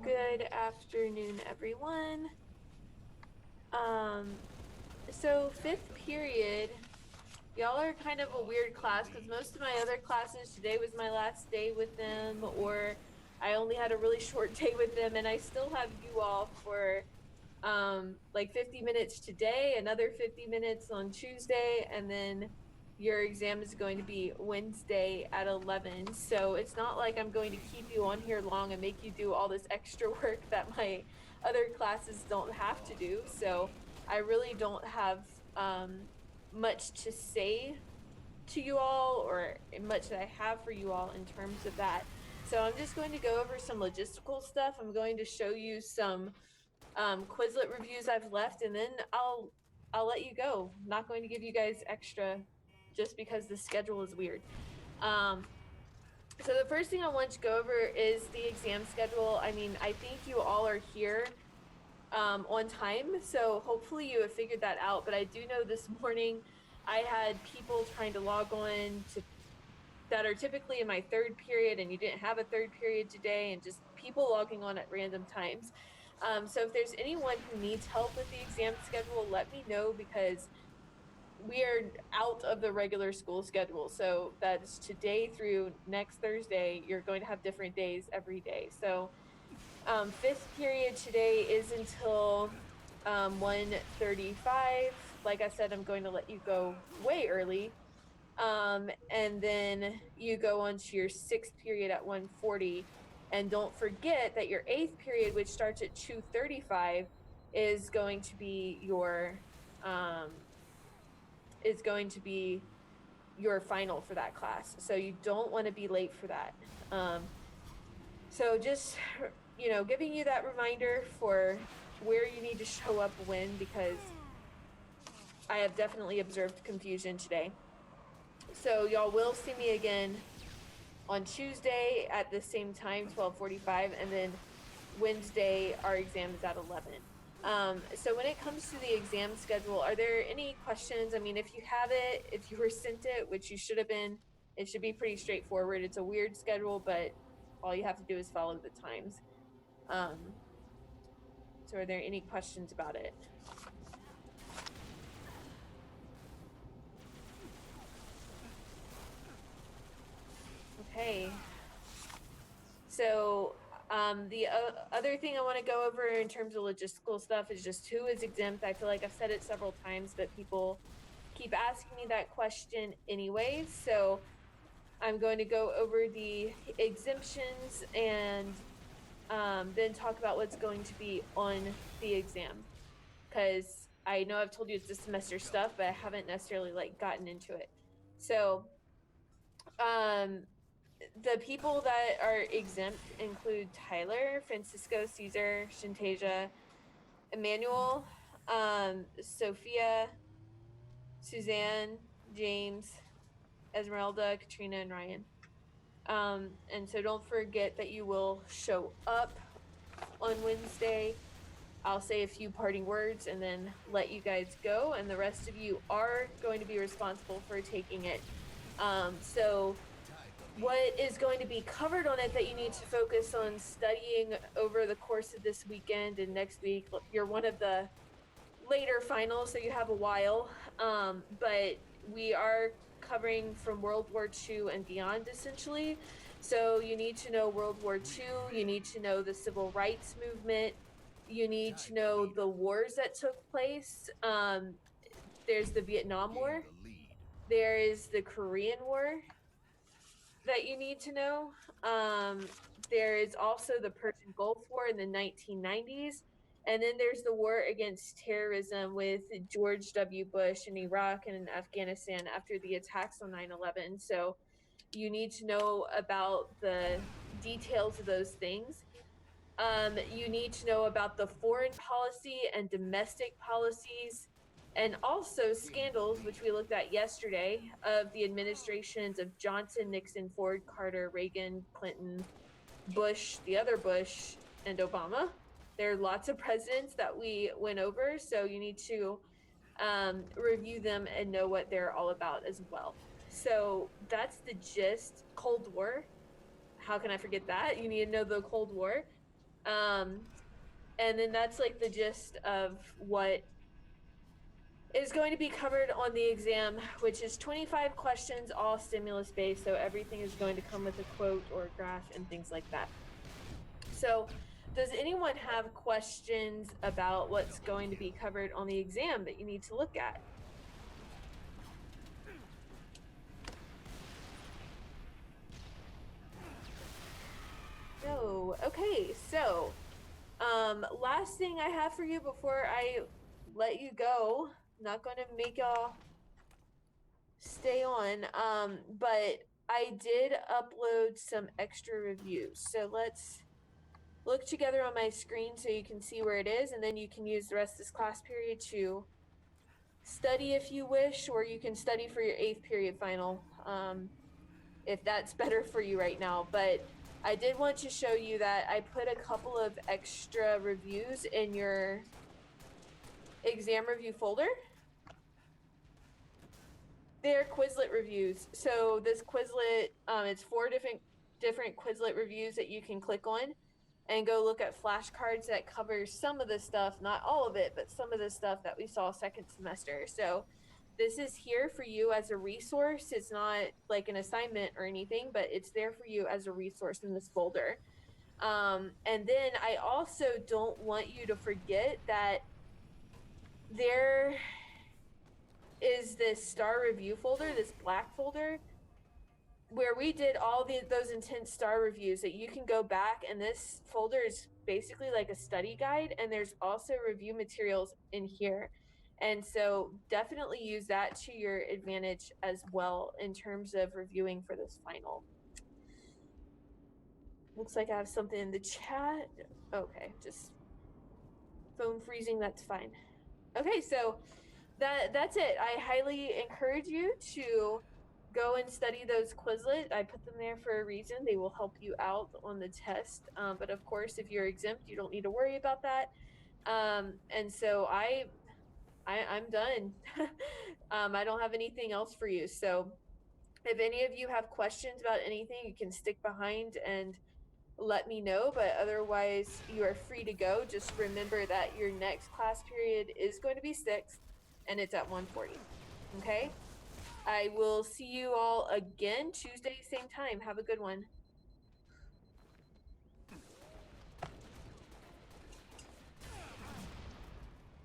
Good afternoon, everyone. Um, so fifth period, y'all are kind of a weird class because most of my other classes, today was my last day with them, or I only had a really short day with them, and I still have you all for like 50 minutes today, another 50 minutes on Tuesday, and then your exam is going to be Wednesday at 11. So it's not like I'm going to keep you on here long and make you do all this extra work that my other classes don't have to do. So I really don't have much to say to you all or much that I have for you all in terms of that. So I'm just going to go over some logistical stuff. I'm going to show you some Quizlet reviews I've left, and then I'll let you go. I'm not going to give you guys extra just because the schedule is weird. Um, so the first thing I want to go over is the exam schedule. I mean, I think you all are here on time, so hopefully you have figured that out. But I do know this morning I had people trying to log on to that are typically in my third period, and you didn't have a third period today, and just people logging on at random times. So if there's anyone who needs help with the exam schedule, let me know because we are out of the regular school schedule. So that's today through next Thursday. You're going to have different days every day. So fifth period today is until 1:35. Like I said, I'm going to let you go way early. And then you go on to your sixth period at 1:40. And don't forget that your eighth period, which starts at 2:35, is going to be your final for that class. So you don't want to be late for that. So just giving you that reminder for where you need to show up when, because I have definitely observed confusion today. So y'all will see me again on Tuesday at the same time, 12:45, and then Wednesday our exam is at 11. So when it comes to the exam schedule, are there any questions? I mean, if you have it, if you were sent it, which you should have been, it should be pretty straightforward. It's a weird schedule, but all you have to do is follow the times. Um, so are there any questions about it? Okay. So the other thing I want to go over in terms of logistical stuff is just who is exempt. I feel like I've said it several times, but people keep asking me that question anyways. So I'm going to go over the exemptions and then talk about what's going to be on the exam. Because I know I've told you it's this semester stuff, but I haven't necessarily gotten into it. So um, the people that are exempt include Tyler, Francisco, Caesar, Shantasia, Emmanuel, Sophia, Suzanne, James, Esmeralda, Katrina, and Ryan. And so don't forget that you will show up on Wednesday. I'll say a few parting words and then let you guys go, and the rest of you are going to be responsible for taking it. So what is going to be covered on it that you need to focus on studying over the course of this weekend and next week? You're one of the later finals, so you have a while. But we are covering from World War II and beyond, essentially. So you need to know World War II, you need to know the Civil Rights Movement, you need to know the wars that took place. There's the Vietnam War, there is the Korean War that you need to know. Um, there is also the Persian Gulf War in the 1990s. And then there's the war against terrorism with George W. Bush in Iraq and in Afghanistan after the attacks on 9/11. So you need to know about the details of those things. You need to know about the foreign policy and domestic policies, and also scandals, which we looked at yesterday, of the administrations of Johnson, Nixon, Ford, Carter, Reagan, Clinton, Bush, the other Bush, and Obama. There are lots of presidents that we went over, so you need to review them and know what they're all about as well. So that's the gist. Cold War. How can I forget that? You need to know the Cold War. And then that's like the gist of what is going to be covered on the exam, which is 25 questions, all stimulus based. So everything is going to come with a quote or a graph and things like that. So, does anyone have questions about what's going to be covered on the exam that you need to look at? No. Okay, so last thing I have for you before I let you go, not gonna make y'all stay on, but I did upload some extra reviews. So let's look together on my screen so you can see where it is, and then you can use the rest of this class period to study if you wish, or you can study for your 8th period final, if that's better for you right now. But I did want to show you that I put a couple of extra reviews in your exam review folder. They're Quizlet reviews. So this Quizlet, it's 4 different Quizlet reviews that you can click on and go look at flashcards that cover some of the stuff, not all of it, but some of the stuff that we saw second semester. So this is here for you as a resource. It's not like an assignment or anything, but it's there for you as a resource in this folder. And then I also don't want you to forget that there is this star review folder, this black folder, where we did all those intense star reviews that you can go back, and this folder is basically like a study guide, and there's also review materials in here. And so definitely use that to your advantage as well in terms of reviewing for this final. Looks like I have something in the chat. Okay, just phone freezing, that's fine. Okay, so that's it. I highly encourage you to go and study those Quizlet. I put them there for a reason. They will help you out on the test. But of course, if you're exempt, you don't need to worry about that. And so I'm done. I don't have anything else for you. So if any of you have questions about anything, you can stick behind and let me know. But otherwise, you are free to go. Just remember that your next class period is going to be 6th, and it's at 1:40. Okay? I will see you all again Tuesday, same time. Have a good one.